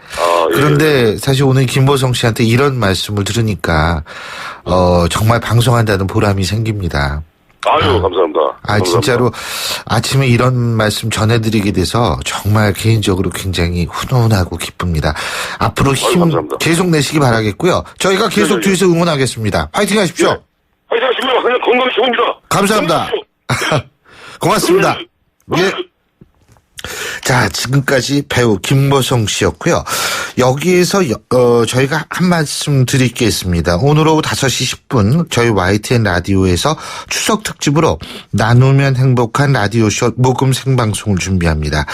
Speaker 2: 그런데 사실 오늘 김보성 씨한테 이런 말씀을 들으니까, 정말 방송한다는 보람이 생깁니다.
Speaker 19: 아유, 감사합니다.
Speaker 2: 진짜로 아침에 이런 말씀 전해드리게 돼서 정말 개인적으로 굉장히 훈훈하고 기쁩니다. 앞으로 힘 계속 내시기 바라겠고요. 저희가 계속 뒤에서 응원하겠습니다. 화이팅 하십시오.
Speaker 19: 네. 화이팅 하십시오. 그냥 건강이 최고입니다.
Speaker 2: 감사합니다. 고맙습니다. 예. 자, 지금까지 배우 김보성 씨였고요. 여기에서 저희가 한 말씀 드릴 게 있습니다. 오늘 오후 5시 10분 저희 YTN 라디오에서 추석 특집으로 나누면 행복한 라디오쇼 모금 생방송을 준비합니다.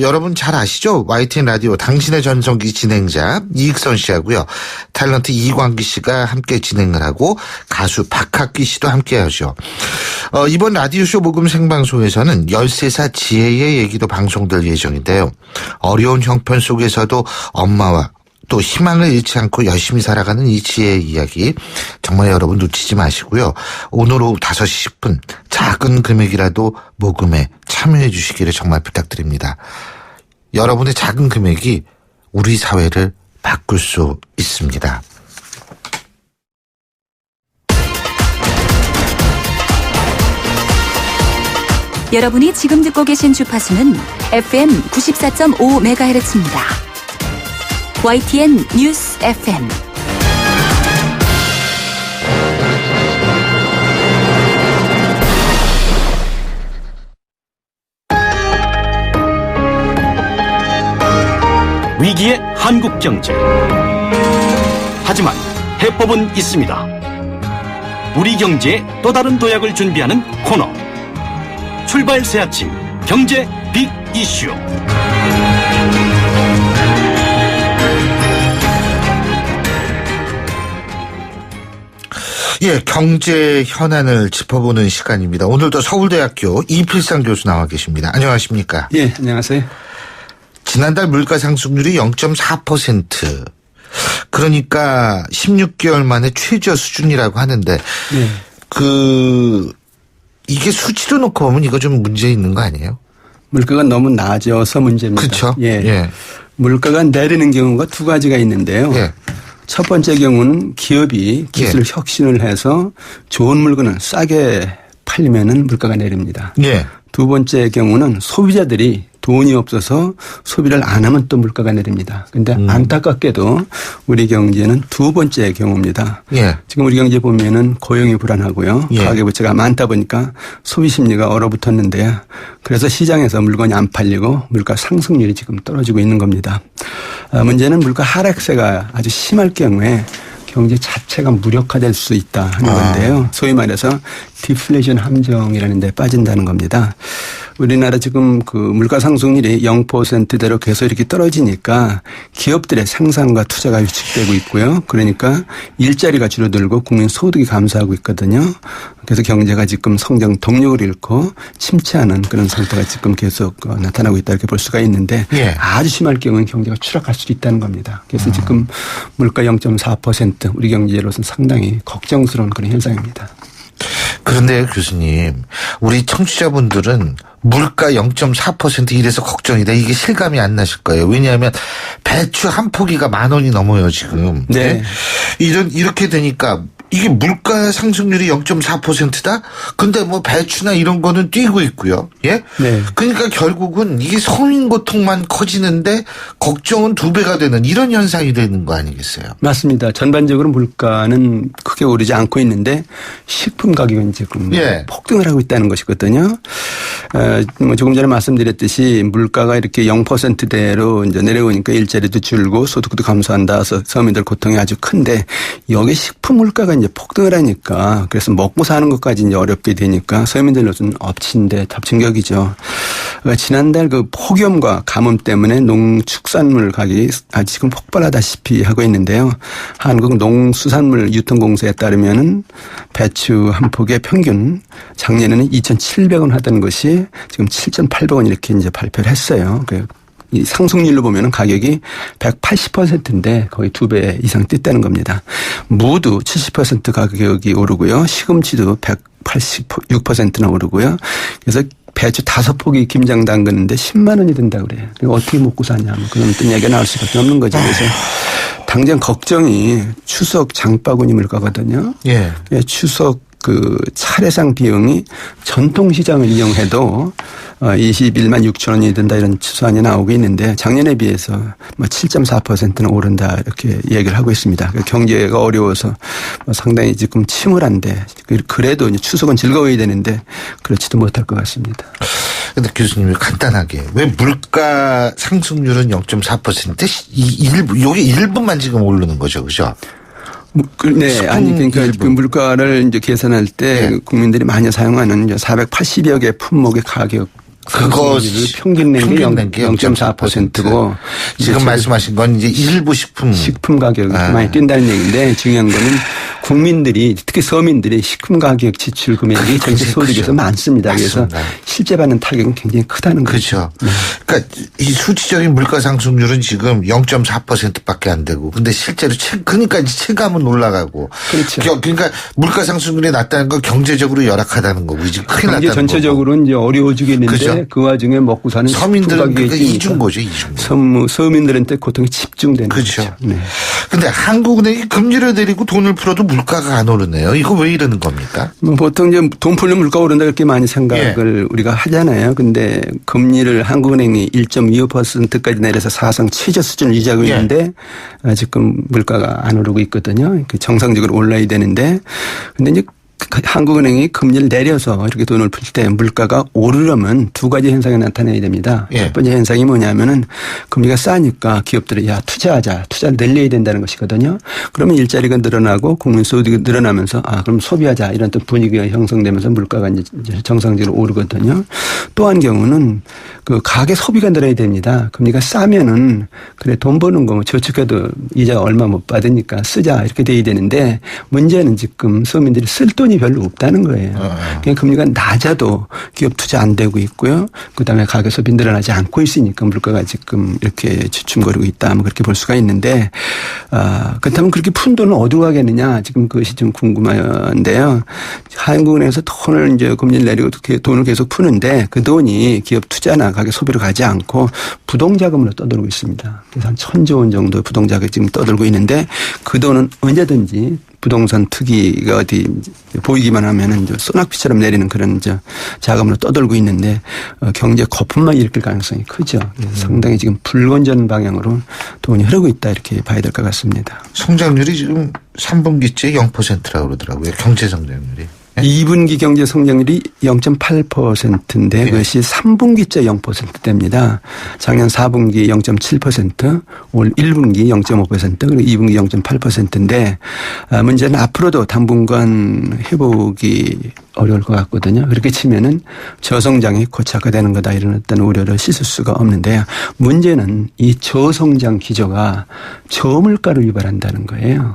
Speaker 2: 여러분 잘 아시죠? YTN 라디오 당신의 전성기 진행자 이익선 씨하고요. 탤런트 이광기 씨가 함께 진행을 하고 가수 박학기 씨도 함께 하죠. 이번 라디오쇼 모금 생방송에서는 13살 지혜의 얘기도 방송될 예정인데요. 어려운 형편 속에서도 엄마와 또 희망을 잃지 않고 열심히 살아가는 이 지혜의 이야기 정말 여러분 놓치지 마시고요. 오늘 오후 5시 10분 작은 금액이라도 모금에 참여해 주시기를 정말 부탁드립니다. 여러분의 작은 금액이 우리 사회를 바꿀 수 있습니다.
Speaker 1: 여러분이 지금 듣고 계신 주파수는 FM 94.5MHz입니다. YTN 뉴스 FM.
Speaker 7: 위기의 한국 경제. 하지만 해법은 있습니다. 우리 경제에 또 다른 도약을 준비하는 코너. 출발 새 아침 경제 빅 이슈.
Speaker 2: 예, 경제 현안을 짚어보는 시간입니다. 오늘도 서울대학교 이필상 교수 나와 계십니다. 안녕하십니까?
Speaker 20: 예, 안녕하세요.
Speaker 2: 지난달 물가 상승률이 0.4%. 그러니까 16개월 만에 최저 수준이라고 하는데, 이게 수치로 놓고 보면 이거 좀 문제 있는 거 아니에요?
Speaker 20: 물가가 너무 낮아서 문제입니다.
Speaker 2: 그렇죠.
Speaker 20: 예. 물가가 내리는 경우가 두 가지가 있는데요. 첫 번째 경우는 기업이 기술 혁신을 해서 좋은 물건을 싸게 팔리면은 물가가 내립니다. 두 번째 경우는 소비자들이 돈이 없어서 소비를 안 하면 또 물가가 내립니다. 그런데 안타깝게도 우리 경제는 두 번째 경우입니다. 지금 우리 경제 보면은 고용이 불안하고요. 가계부채가 많다 보니까 소비 심리가 얼어붙었는데요. 그래서 시장에서 물건이 안 팔리고 물가 상승률이 지금 떨어지고 있는 겁니다. 문제는 물가 하락세가 아주 심할 경우에 경제 자체가 무력화될 수 있다 하는 건데요. 소위 말해서 디플레이션 함정이라는 데 빠진다는 겁니다. 우리나라 지금 그 물가 상승률이 0%대로 계속 이렇게 떨어지니까 기업들의 생산과 투자가 위축되고 있고요. 그러니까 일자리가 줄어들고 국민 소득이 감소하고 있거든요. 그래서 경제가 지금 성장 동력을 잃고 침체하는 그런 상태가 지금 계속 나타나고 있다 이렇게 볼 수가 있는데 아주 심할 경우는 경제가 추락할 수도 있다는 겁니다. 그래서 지금 물가 0.4% 우리 경제로서는 상당히 걱정스러운 그런 현상입니다.
Speaker 2: 그런데 교수님, 우리 청취자분들은 물가 0.4% 이래서 걱정이다. 이게 실감이 안 나실 거예요. 왜냐하면 배추 한 포기가 10,000원이 넘어요, 지금. 이렇게 되니까 이게 물가 상승률이 0.4%다? 근데 뭐 배추나 이런 거는 뛰고 있고요. 그러니까 결국은 이게 서민 고통만 커지는데 걱정은 2배가 되는 이런 현상이 되는 거 아니겠어요?
Speaker 20: 맞습니다. 전반적으로 물가는 크게 오르지 않고 있는데 식품 가격은 지금 폭등을 하고 있다는 것이거든요. 조금 전에 말씀드렸듯이 물가가 이렇게 0%대로 이제 내려오니까 일자리도 줄고 소득도 감소한다 해서 서민들 고통이 아주 큰데 여기 식품 물가가 이제 폭등을 하니까 그래서 먹고 사는 것까지 이제 어렵게 되니까 서민들로서는 덮친격이죠. 그러니까 지난달 그 폭염과 가뭄 때문에 농축산물 가격이 지금 폭발하다시피 하고 있는데요. 한국농수산물유통공사에 따르면은 배추 한 폭의 평균 작년에는 2,700원 하던 것이 지금 7,800원 이렇게 이제 발표를 했어요. 이 상승률로 보면은 가격이 180%인데 거의 2배 이상 뛰었다는 겁니다. 무도 70% 가격이 오르고요. 시금치도 186%나 오르고요. 그래서 배추 5폭이 김장 담그는데 10만 원이 든다고 그래요. 어떻게 먹고 사냐. 그런 어떤 얘기가 나올 수밖에 없는 거죠. 그래서 당장 걱정이 추석 장바구니 물가거든요. 예. 추석 그 차례상 비용이 전통시장을 이용해도 21만 6천 원이 든다 이런 추산이 나오고 있는데 작년에 비해서 7.4%는 오른다 이렇게 얘기를 하고 있습니다. 경제가 어려워서 상당히 지금 침울한데 그래도 이제 추석은 즐거워야 되는데 그렇지도 못할 것 같습니다.
Speaker 2: 그런데 교수님이 간단하게 왜 물가 상승률은 0.4%? 요게 일부만 지금 오르는 거죠, 그죠?
Speaker 20: 네, 아니 그러니까 그 물가를 이제 계산할 때 네. 국민들이 많이 사용하는 480여 개 품목의 가격 그거 평균 낸 게 0.4%고
Speaker 2: 지금 말씀하신 건 이제 일부 식품
Speaker 20: 가격이 많이 뛴다는 얘기인데 중요한 거는 국민들이 특히 서민들이 식품 가격 지출 금액이 전체 소득에서 많습니다.
Speaker 2: 맞습니다.
Speaker 20: 그래서 실제 받는 타격은 굉장히 크다는 거죠.
Speaker 2: 그렇죠. 그러니까 이 수치적인 물가 상승률은 지금 0.4%밖에 안 되고 근데 실제로 그러니까 체감은 올라가고
Speaker 20: 그렇죠.
Speaker 2: 그러니까 물가 상승률이 낮다는 건 경제적으로 열악하다는 거고 이제 큰일 났다는 거고.
Speaker 20: 전체적으로 이제 어려워지겠는데 그렇죠? 그 와중에 먹고 사는
Speaker 2: 서민들은 그러니까 이준 거죠, 이준 거.
Speaker 20: 서민들한테 고통이 집중되는
Speaker 2: 그렇죠.
Speaker 20: 거죠. 네.
Speaker 2: 근데 한국은행이 금리를 내리고 돈을 풀어도 물가가 안 오르네요. 이거 왜 이러는 겁니까?
Speaker 20: 보통 이제 돈 풀면 물가 오른다 그렇게 많이 생각을 우리가 하잖아요. 근데 금리를 한국은행이 1.25%까지 내려서 사상 최저 수준을 유지하고 있는데 지금 물가가 안 오르고 있거든요. 정상적으로 올라야 되는데 근데 이제 한국은행이 금리를 내려서 이렇게 돈을 풀 때 물가가 오르려면 두 가지 현상이 나타나야 됩니다. 첫 번째 현상이 뭐냐면은 금리가 싸니까 기업들이 투자를 늘려야 된다는 것이거든요. 그러면 일자리가 늘어나고 국민 소득이 늘어나면서 그럼 소비하자 이런 또 분위기가 형성되면서 물가가 이제 정상적으로 오르거든요. 또 한 경우는 그 가계 소비가 늘어야 됩니다. 금리가 싸면은 그래 돈 버는 거 저축해도 이자 얼마 못 받으니까 쓰자 이렇게 돼야 되는데 문제는 지금 서민들이 쓸 돈이 별로 없다는 거예요. 그냥 금리가 낮아도 기업 투자 안 되고 있고요. 그다음에 가계 소비 늘어나지 않고 있으니까 물가가 지금 이렇게 주춤거리고 있다. 그렇게 볼 수가 있는데 그렇다면 그렇게 푼 돈은 어디로 가겠느냐 지금 그것이 좀 궁금한데요. 한국은행에서 돈을 이제 금리를 내리고 돈을 계속 푸는데 그 돈이 기업 투자나 가계 소비로 가지 않고 부동자금으로 떠들고 있습니다. 그래서 한 1,000조 원 정도 부동자금이 지금 떠들고 있는데 그 돈은 언제든지 부동산 투기가 어디 보이기만 하면은 소낙비처럼 내리는 그런 자금으로 떠들고 있는데 경제 거품만 일으킬 가능성이 크죠. 상당히 지금 불건전 방향으로 돈이 흐르고 있다 이렇게 봐야 될 것 같습니다.
Speaker 2: 성장률이 지금 3분기째 0%라고 그러더라고요. 경제 성장률이.
Speaker 20: 2분기 경제 성장률이 0.8%인데 그것이 3분기째 0%대입니다. 작년 4분기 0.7%, 올 1분기 0.5%, 그리고 2분기 0.8%인데 문제는 앞으로도 당분간 회복이 어려울 것 같거든요. 그렇게 치면은 저성장이 고착화되는 거다 이런 어떤 우려를 씻을 수가 없는데요. 문제는 이 저성장 기조가 저물가를 유발한다는 거예요.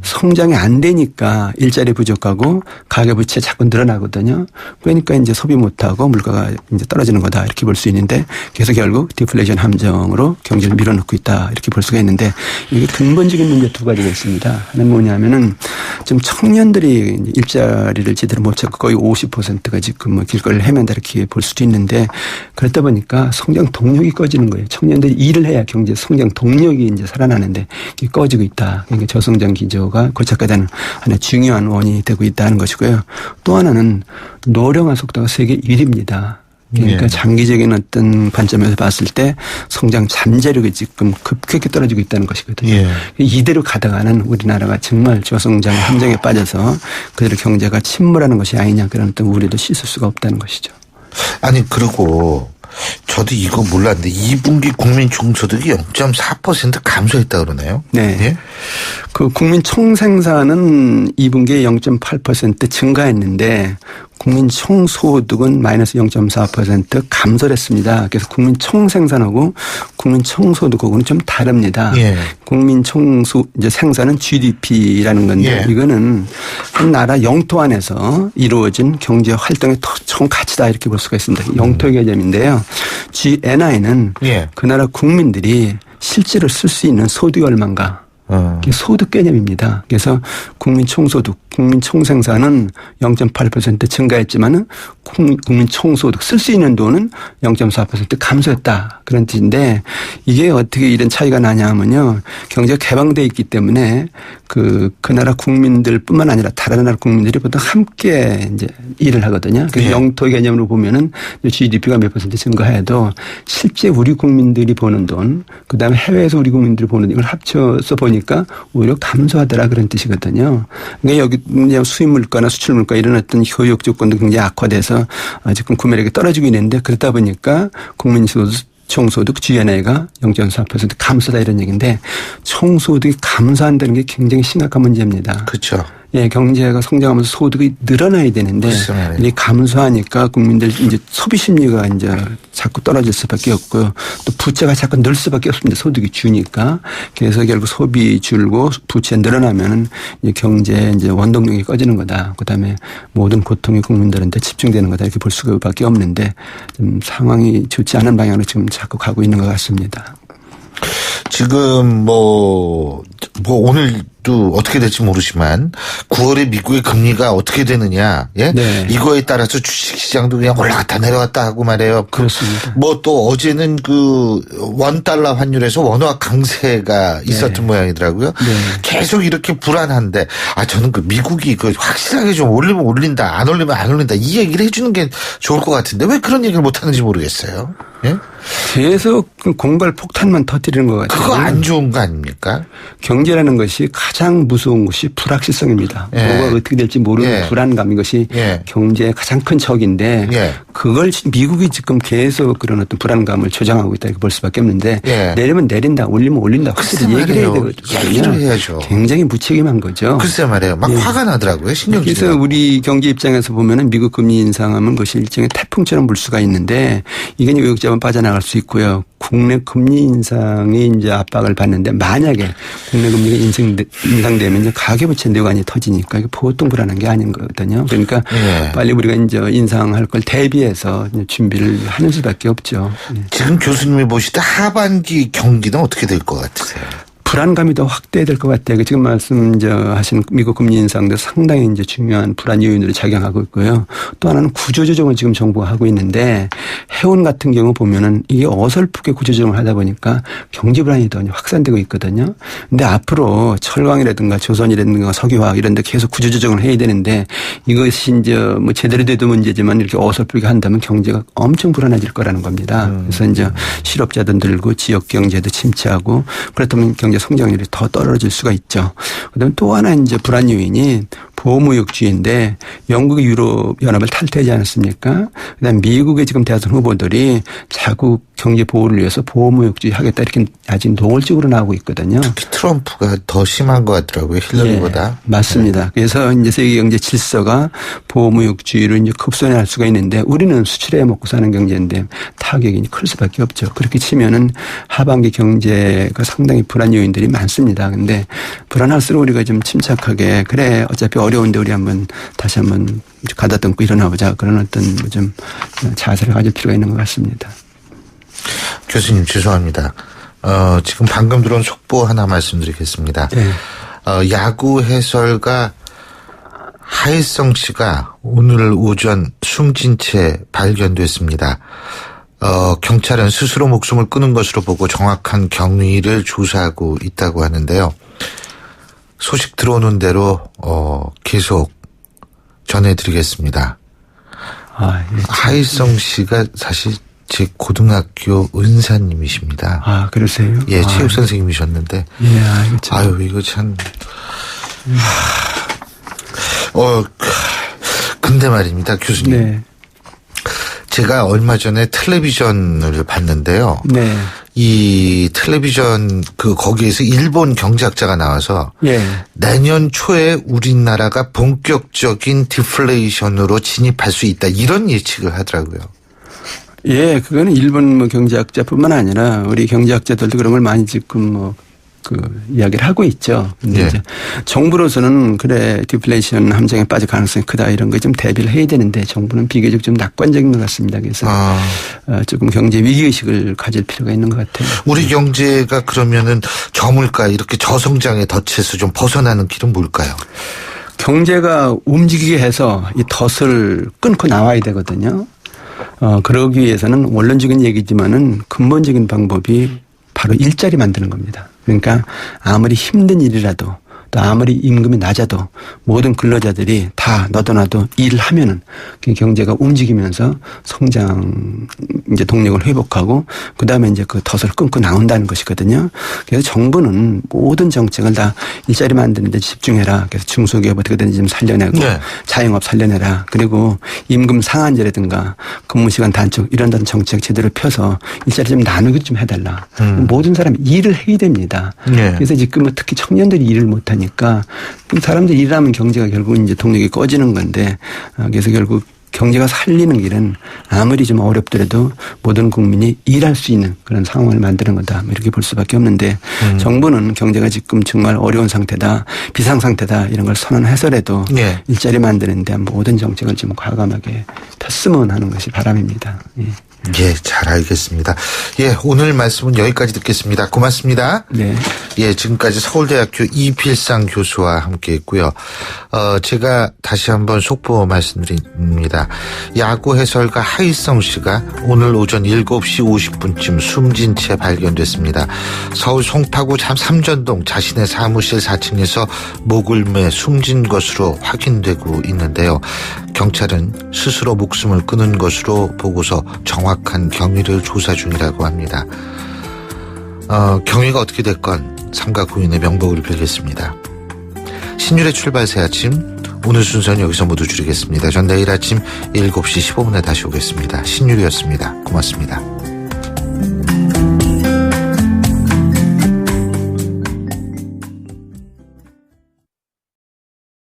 Speaker 20: 성장이 안 되니까 일자리 부족하고 가계부채 자꾸 늘어나거든요. 그러니까 이제 소비 못하고 물가가 이제 떨어지는 거다 이렇게 볼 수 있는데 그래서 결국 디플레이션 함정으로 경제를 밀어넣고 있다 이렇게 볼 수가 있는데 이게 근본적인 문제 두 가지가 있습니다. 하나는 뭐냐면은 좀 청년들이 일자리를 제대로 못 찾고 거의 50%가 지금 길거리를 헤맨다 이렇게 볼 수도 있는데 그렇다 보니까 성장 동력이 꺼지는 거예요. 청년들이 일을 해야 경제 성장 동력이 이제 살아나는데 이게 꺼지고 있다. 그러니까 저성장 기조가 고착화되는 하나의 중요한 원인이 되고 있다는 것이고요. 또 하나는 노령화 속도가 세계 1위입니다. 그러니까 장기적인 어떤 관점에서 봤을 때 성장 잠재력이 지금 급격히 떨어지고 있다는 것이거든요. 이대로 가다가는 우리나라가 정말 저성장 함정에 빠져서 그대로 경제가 침몰하는 것이 아니냐 그런 어떤 우려도 씻을 수가 없다는 것이죠.
Speaker 2: 아니 그리고 저도 이거 몰랐는데 2분기 국민 중소득이 0.4% 감소했다 그러네요.
Speaker 20: 네. 그 국민 총생산은 2분기에 0.8% 증가했는데 국민 총소득은 마이너스 0.4% 감소를 했습니다. 그래서 국민 총생산하고 국민 총소득하고는 좀 다릅니다.
Speaker 2: 예.
Speaker 20: 국민 이제 생산은 GDP라는 건데
Speaker 2: 예.
Speaker 20: 이거는 한 나라 영토 안에서 이루어진 경제 활동의 총 가치다 이렇게 볼 수가 있습니다. 영토의 개념인데요. GNI는
Speaker 2: 예.
Speaker 20: 그 나라 국민들이 실제로 쓸 수 있는 소득이 얼마인가. 소득 개념입니다. 그래서 국민 총소득, 국민 총생산은 0.8% 증가했지만은 국민 총소득 쓸 수 있는 돈은 0.4% 감소했다. 그런 뜻인데 이게 어떻게 이런 차이가 나냐 하면요. 경제가 개방되어 있기 때문에 그 나라 국민들뿐만 아니라 다른 나라 국민들이 보통 함께 이제 일을 하거든요. 그래서 영토 개념으로 보면은 GDP가 몇 % 증가해도 실제 우리 국민들이 버는 돈, 그 다음에 해외에서 우리 국민들이 버는 돈 이걸 합쳐서 보니까 오히려 감소하더라 그런 뜻이거든요. 그러니까 여기 수입 물가나 수출 물가 이런 어떤 효역 조건도 굉장히 악화돼서 지금 구매력이 떨어지고 있는데 그러다 보니까 국민소득 총소득 GNI가 0.4% 감소다 이런 얘기인데 총소득이 감소한다는 게 굉장히 심각한 문제입니다.
Speaker 2: 그렇죠.
Speaker 20: 예, 경제가 성장하면서 소득이 늘어나야 되는데 이게 감소하니까 국민들 이제 소비 심리가 이제 자꾸 떨어질 수밖에 없고요. 또 부채가 자꾸 늘 수밖에 없습니다. 소득이 주니까. 그래서 결국 소비 줄고 부채 늘어나면은 이제 경제 이제 원동력이 꺼지는 거다. 그다음에 모든 고통이 국민들한테 집중되는 거다. 이렇게 볼 수밖에 없는데 좀 상황이 좋지 않은 방향으로 지금 자꾸 가고 있는 것 같습니다.
Speaker 2: 지금 오늘도 어떻게 될지 모르지만 9월에 미국의 금리가 어떻게 되느냐, 예?
Speaker 20: 네.
Speaker 2: 이거에 따라서 주식시장도 그냥 올라갔다 내려갔다 하고 말해요.
Speaker 20: 그렇습니다.
Speaker 2: 또 어제는 $1 환율에서 원화 강세가 있었던 모양이더라고요.
Speaker 20: 네.
Speaker 2: 계속 이렇게 불안한데, 저는 미국이 확실하게 좀 올리면 올린다, 안 올리면 안 올린다, 이 얘기를 해주는 게 좋을 것 같은데 왜 그런 얘기를 못 하는지 모르겠어요. 예?
Speaker 20: 계속 공갈 폭탄만 터뜨리는 것 같아요.
Speaker 2: 그거 안 좋은 거 아닙니까?
Speaker 20: 경제라는 것이 가장 무서운 것이 불확실성입니다.
Speaker 2: 예.
Speaker 20: 뭐가 어떻게 될지 모르는 불안감 이것이 경제의 가장 큰 적인데 그걸 미국이 지금 계속 그런 어떤 불안감을 조장하고 있다 이렇게 볼 수밖에 없는데 내리면 내린다 올리면 올린다 확실히 얘기를 해야 되거든요.
Speaker 2: 얘기를 해야죠.
Speaker 20: 굉장히 무책임한 거죠.
Speaker 2: 글쎄 말이에요. 막 화가 나더라고요. 신경질이.
Speaker 20: 그래서 우리 경제 입장에서 보면은 미국 금리 인상하면 그것이 일종의 태풍처럼 불 수가 있는데 이게 외국자본 빠져나갈 수 있고요. 국내 금리 인상이 이제 압박을 받는데 만약에 국내 금리가 인상되면 가계부채 뇌관이 터지니까 이게 보통 불안한 게 아닌 거거든요. 그러니까 빨리 우리가 이제 인상할 걸 대비해서 준비를 하는 수밖에 없죠.
Speaker 2: 지금 교수님이 보실 때 하반기 경기는 어떻게 될 것 같으세요?
Speaker 20: 불안감이 더 확대될 것 같아요. 지금 하신 미국 금리 인상도 상당히 이제 중요한 불안 요인으로 작용하고 있고요. 또 하나는 구조조정을 지금 정부가 하고 있는데 해운 같은 경우 보면은 이게 어설프게 구조조정을 하다 보니까 경제 불안이 더 확산되고 있거든요. 근데 앞으로 철강이라든가 조선이라든가 석유화학 이런 데 계속 구조조정을 해야 되는데 이것이 이제 제대로 돼도 문제지만 이렇게 어설프게 한다면 경제가 엄청 불안해질 거라는 겁니다. 그래서 이제 실업자도 늘고 지역 경제도 침체하고 그렇다면 경제 성장률이 더 떨어질 수가 있죠. 그다음에 또 하나 이제 불안 요인이 보호무역주의인데 영국이 유럽연합을 탈퇴하지 않았습니까? 그다음에 미국의 지금 대선 후보들이 자국 경제 보호를 위해서 보호무역주의 하겠다 이렇게 아직 노골적으로 나오고 있거든요.
Speaker 2: 특히 트럼프가 더 심한 것 같더라고요. 힐러리보다.
Speaker 20: 맞습니다. 그래서 이제 세계 경제 질서가 보호무역주의로 이제 급선회할 수가 있는데 우리는 수출해 먹고 사는 경제인데 타격이 클 수밖에 없죠. 그렇게 치면은 하반기 경제가 상당히 불안 요인들이 많습니다. 근데 불안할수록 우리가 좀 침착하게 그래 어차피 어려운데 우리 다시 한번 가다듬고 일어나보자 그런 어떤 좀 자세를 가질 필요가 있는 것 같습니다.
Speaker 2: 교수님 죄송합니다. 지금 방금 들어온 속보 하나 말씀드리겠습니다. 야구 해설가 하일성 씨가 오늘 오전 숨진 채 발견됐습니다. 경찰은 스스로 목숨을 끊은 것으로 보고 정확한 경위를 조사하고 있다고 하는데요. 소식 들어오는 대로 계속 전해드리겠습니다. 하일성 씨가 사실 제 고등학교 은사님이십니다.
Speaker 20: 그러세요?
Speaker 2: 예, 체육 선생님이셨는데.
Speaker 20: 예, 알겠죠.
Speaker 2: 이거 참. 근데 말입니다, 교수님. 제가 얼마 전에 텔레비전을 봤는데요.
Speaker 20: 네.
Speaker 2: 이 텔레비전 거기에서 일본 경제학자가 나와서
Speaker 20: 예.
Speaker 2: 내년 초에 우리나라가 본격적인 디플레이션으로 진입할 수 있다 이런 예측을 하더라고요.
Speaker 20: 예, 그거는 일본 경제학자뿐만 아니라 우리 경제학자들도 그런 걸 많이 지금 이야기를 하고 있죠. 근데 이제 정부로서는 그래 디플레이션 함정에 빠질 가능성이 크다 이런 거 좀 대비를 해야 되는데 정부는 비교적 좀 낙관적인 것 같습니다. 그래서 조금 경제 위기의식을 가질 필요가 있는 것 같아요.
Speaker 2: 우리 경제가 그러면은 저물가 이렇게 저성장의 덫에서 좀 벗어나는 길은 뭘까요?
Speaker 20: 경제가 움직이게 해서 이 덫을 끊고 나와야 되거든요. 그러기 위해서는 원론적인 얘기지만은 근본적인 방법이 바로 일자리 만드는 겁니다. 그러니까 아무리 힘든 일이라도 또 아무리 임금이 낮아도 모든 근로자들이 다 너도 나도 일을 하면은 경제가 움직이면서 성장 이제 동력을 회복하고 그다음에 이제 그 덫을 끊고 나온다는 것이거든요. 그래서 정부는 모든 정책을 다 일자리 만드는 데 집중해라. 그래서 중소기업 어떻게든지 좀 살려내고 자영업 살려내라. 그리고 임금 상한제라든가 근무시간 단축 이런 정책 제대로 펴서 일자리 좀 나누기 좀 해달라. 모든 사람이 일을 해야 됩니다. 그래서 지금 특히 청년들이 일을 못하니까 사람들이 일하면 경제가 결국 이제 동력이 꺼지는 건데 그래서 결국 경제가 살리는 길은 아무리 좀 어렵더라도 모든 국민이 일할 수 있는 그런 상황을 만드는 거다. 이렇게 볼 수밖에 없는데 정부는 경제가 지금 정말 어려운 상태다. 비상 상태다. 이런 걸 선언해서라도 일자리 만드는데 모든 정책을 좀 과감하게 폈으면 하는 것이 바람입니다.
Speaker 2: 예, 잘 알겠습니다. 예, 오늘 말씀은 여기까지 듣겠습니다. 고맙습니다.
Speaker 20: 네.
Speaker 2: 예, 지금까지 서울대학교 이필상 교수와 함께 했고요. 제가 다시 한번 속보 말씀드립니다. 야구 해설가 하일성 씨가 오늘 오전 7시 50분쯤 숨진 채 발견됐습니다. 서울 송파구 삼전동 자신의 사무실 4층에서 목을 매 숨진 것으로 확인되고 있는데요. 경찰은 스스로 목숨을 끊은 것으로 보고서 정확한 경위를 조사 중이라고 합니다. 경위가 어떻게 됐건 삼가 고인의 명복을 빌겠습니다. 신율의 출발 새 아침, 오늘 순서는 여기서 모두 줄이겠습니다. 전 내일 아침 7시 15분에 다시 오겠습니다. 신율이었습니다. 고맙습니다.